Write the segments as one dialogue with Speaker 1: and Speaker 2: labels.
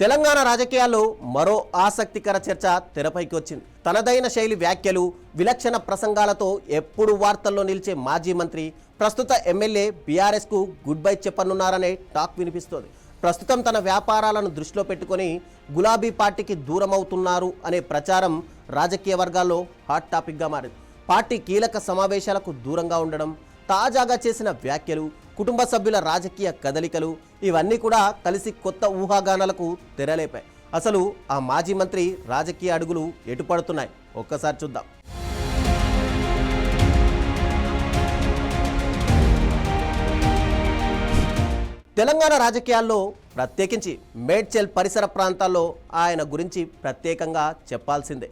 Speaker 1: తెలంగాణ రాజకీయాల్లో మరో ఆసక్తికర చర్చ తెరపైకి వచ్చింది. తనదైన శైలి వ్యాఖ్యలు, విలక్షణ ప్రసంగాలతో ఎప్పుడు వార్తల్లో నిలిచే మాజీ మంత్రి ప్రస్తుత ఎమ్మెల్యే బీఆర్ఎస్ కు గుడ్ బై చెప్పనున్నారనే టాక్ వినిపిస్తోంది. ప్రస్తుతం తన వ్యాపారాలను దృష్టిలో పెట్టుకొని గులాబీ పార్టీకి దూరమవుతున్నారు అనే ప్రచారం రాజకీయ వర్గాల్లో హాట్ టాపిక్గా మారింది. పార్టీ కీలక సమావేశాలకు దూరంగా ఉండడం, తాజాగా చేసిన వ్యాఖ్యలు, కుటుంబ సభ్యుల రాజకీయ కదలికలు ఇవన్నీ కూడా కలిసి కొత్త ఊహాగానాలకు తెరలేపాయి. అసలు ఆ మాజీ మంత్రి రాజకీయ అడుగులు ఎటు పడుతున్నాయి ఒక్కసారి చూద్దాం. తెలంగాణ రాజకీయాల్లో ప్రత్యేకించి మేడ్చల్ పరిసర ప్రాంతాల్లో ఆయన గురించి ప్రత్యేకంగా చెప్పాల్సిందే.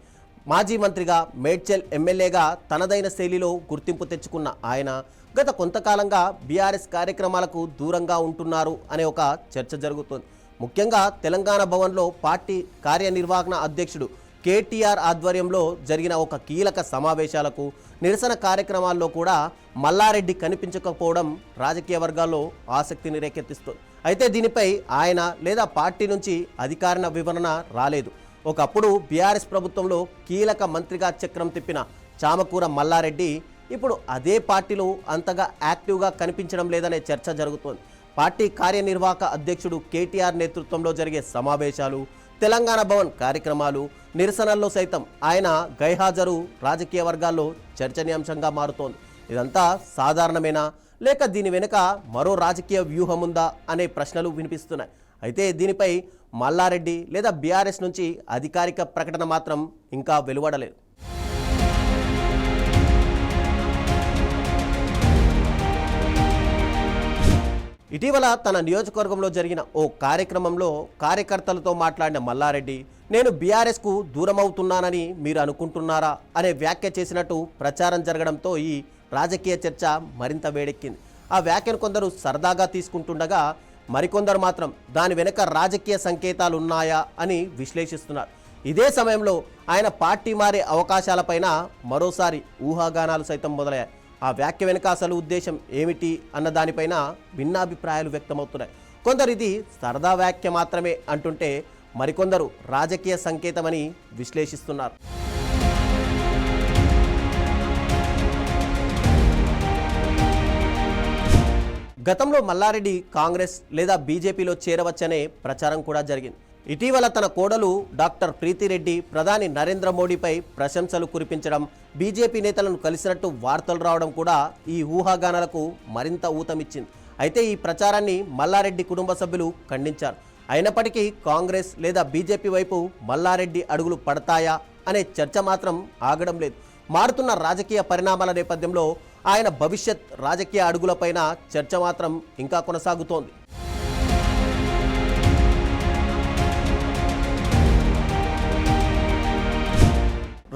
Speaker 1: మాజీ మంత్రిగా, మేడ్చల్ ఎమ్మెల్యేగా తనదైన శైలిలో గుర్తింపు తెచ్చుకున్న ఆయన గత కొంతకాలంగా బీఆర్ఎస్ కార్యక్రమాలకు దూరంగా ఉంటున్నారు అనే ఒక చర్చ జరుగుతోంది. ముఖ్యంగా తెలంగాణ భవన్లో పార్టీ కార్యనిర్వహణ అధ్యక్షుడు కేటీఆర్ ఆధ్వర్యంలో జరిగిన ఒక కీలక సమావేశాలకు, నిరసన కార్యక్రమాల్లో కూడా మల్లారెడ్డి కనిపించకపోవడం రాజకీయ వర్గాల్లో ఆసక్తిని రేకెత్తిస్తోంది. అయితే దీనిపై ఆయన లేదా పార్టీ నుంచి అధికారిక వివరణ రాలేదు. ఒకప్పుడు బీఆర్ఎస్ ప్రభుత్వంలో కీలక మంత్రిగా చక్రం తిప్పిన చామకూర మల్లారెడ్డి ఇప్పుడు అదే పార్టీలో అంతగా యాక్టివ్గా కనిపించడం లేదనే చర్చ జరుగుతోంది. పార్టీ కార్యనిర్వాహక అధ్యక్షుడు కేటీఆర్ నేతృత్వంలో జరిగే సమావేశాలు, తెలంగాణ భవన్ కార్యక్రమాలు, నిరసనల్లో సైతం ఆయన గైహాజరు రాజకీయ వర్గాల్లో చర్చనీయాంశంగా మారుతోంది. ఇదంతా సాధారణమేనా, లేక దీని వెనుక మరో రాజకీయ వ్యూహం ఉందా అనే ప్రశ్నలు వినిపిస్తున్నాయి. అయితే దీనిపై మల్లారెడ్డి లేదా బీఆర్ఎస్ నుంచి అధికారిక ప్రకటన మాత్రం ఇంకా వెలువడలేదు. ఇటీవల తన నియోజకవర్గంలో జరిగిన ఓ కార్యక్రమంలో కార్యకర్తలతో మాట్లాడిన మల్లారెడ్డి, నేను బీఆర్ఎస్కు దూరమవుతున్నానని మీరు అనుకుంటున్నారా అనే వ్యాఖ్య చేసినట్టు ప్రచారం జరగడంతో ఈ రాజకీయ చర్చ మరింత వేడెక్కింది. ఆ వ్యాఖ్యను కొందరు సరదాగా తీసుకుంటుండగా మరికొందరు మాత్రం దాని వెనుక రాజకీయ సంకేతాలు ఉన్నాయా అని విశ్లేషిస్తున్నారు. ఇదే సమయంలో ఆయన పార్టీ మారే అవకాశాలపైన మరోసారి ఊహాగానాలు సైతం మొదలయ్యాయి. ఆ వ్యాఖ్య వెనుక అసలు ఉద్దేశం ఏమిటి అన్న దానిపైన భిన్నాభిప్రాయాలు వ్యక్తమవుతున్నాయి. కొందరు ఇది సరదా వ్యాఖ్య మాత్రమే అంటుంటే, మరికొందరు రాజకీయ సంకేతమని విశ్లేషిస్తున్నారు. గతంలో మల్లారెడ్డి కాంగ్రెస్ లేదా బీజేపీలో చేరవచ్చనే ప్రచారం కూడా జరిగింది. ఇటీవల తన కోడలు డాక్టర్ ప్రీతిరెడ్డి ప్రధాని నరేంద్ర మోడీపై ప్రశంసలు కురిపించడం, బీజేపీ నేతలను కలిసినట్టు వార్తలు రావడం కూడా ఈ ఊహాగానాలకు మరింత ఊతమిచ్చింది. అయితే ఈ ప్రచారాన్ని మల్లారెడ్డి కుటుంబ సభ్యులు ఖండించారు. అయినప్పటికీ కాంగ్రెస్ లేదా బీజేపీ వైపు మల్లారెడ్డి అడుగులు పడతాయా అనే చర్చ మాత్రం ఆగడం లేదు. మారుతున్న రాజకీయ పరిణామాల నేపథ్యంలో ఆయన భవిష్యత్ రాజకీయ అడుగులపైన చర్చ మాత్రం ఇంకా కొనసాగుతోంది.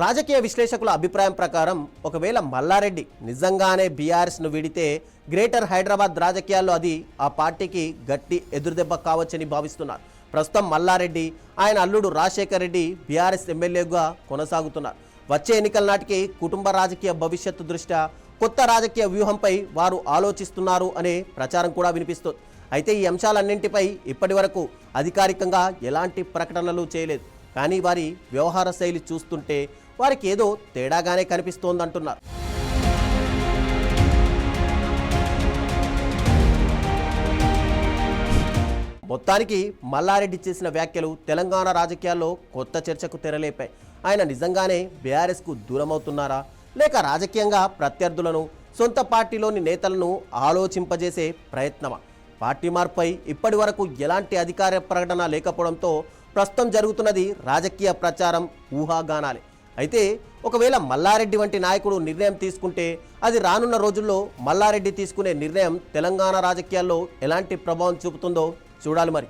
Speaker 1: రాజకీయ విశ్లేషకుల అభిప్రాయం ప్రకారం ఒకవేళ మల్లారెడ్డి నిజంగానే బీఆర్ఎస్ను వీడితే గ్రేటర్ హైదరాబాద్ రాజకీయాల్లో అది ఆ పార్టీకి గట్టి ఎదురుదెబ్బ కావచ్చని భావిస్తున్నారు. ప్రస్తుతం మల్లారెడ్డి, ఆయన అల్లుడు రాజశేఖర్ రెడ్డి బీఆర్ఎస్ ఎమ్మెల్యేగా కొనసాగుతున్నారు. వచ్చే ఎన్నికల నాటికి కుటుంబ రాజకీయ భవిష్యత్తు దృష్ట్యా కొత్త రాజకీయ వ్యూహంపై వారు ఆలోచిస్తున్నారు అనే ప్రచారం కూడా వినిపిస్తోంది. అయితే ఈ అంశాలన్నింటిపై ఇప్పటి వరకు అధికారికంగా ఎలాంటి ప్రకటనలు చేయలేదు. కానీ వారి వ్యవహార శైలి చూస్తుంటే వారికి ఏదో తేడాగానే కనిపిస్తోందంటున్నారు. మొత్తానికి మల్లారెడ్డి చేసిన వ్యాఖ్యలు తెలంగాణ రాజకీయాల్లో కొత్త చర్చకు తెరలేపాయి. ఆయన నిజంగానే బీఆర్ఎస్కు దూరమవుతున్నారా, లేక రాజకీయంగా ప్రత్యర్థులను, సొంత పార్టీలోని నేతలను ఆలోచింపజేసే ప్రయత్నమా? పార్టీ మార్పుపై ఇప్పటి వరకు ఎలాంటి అధికార ప్రకటన లేకపోవడంతో ప్రస్తుతం జరుగుతున్నది రాజకీయ ప్రచారం, ఊహాగానాలే. అయితే ఒకవేళ మల్లారెడ్డి వంటి నాయకుడు నిర్ణయం తీసుకుంటే అది రానున్న రోజుల్లో మల్లారెడ్డి తీసుకునే నిర్ణయం తెలంగాణ రాజకీయాల్లో ఎలాంటి ప్రభావం చూపుతుందో చూడాలి మరి.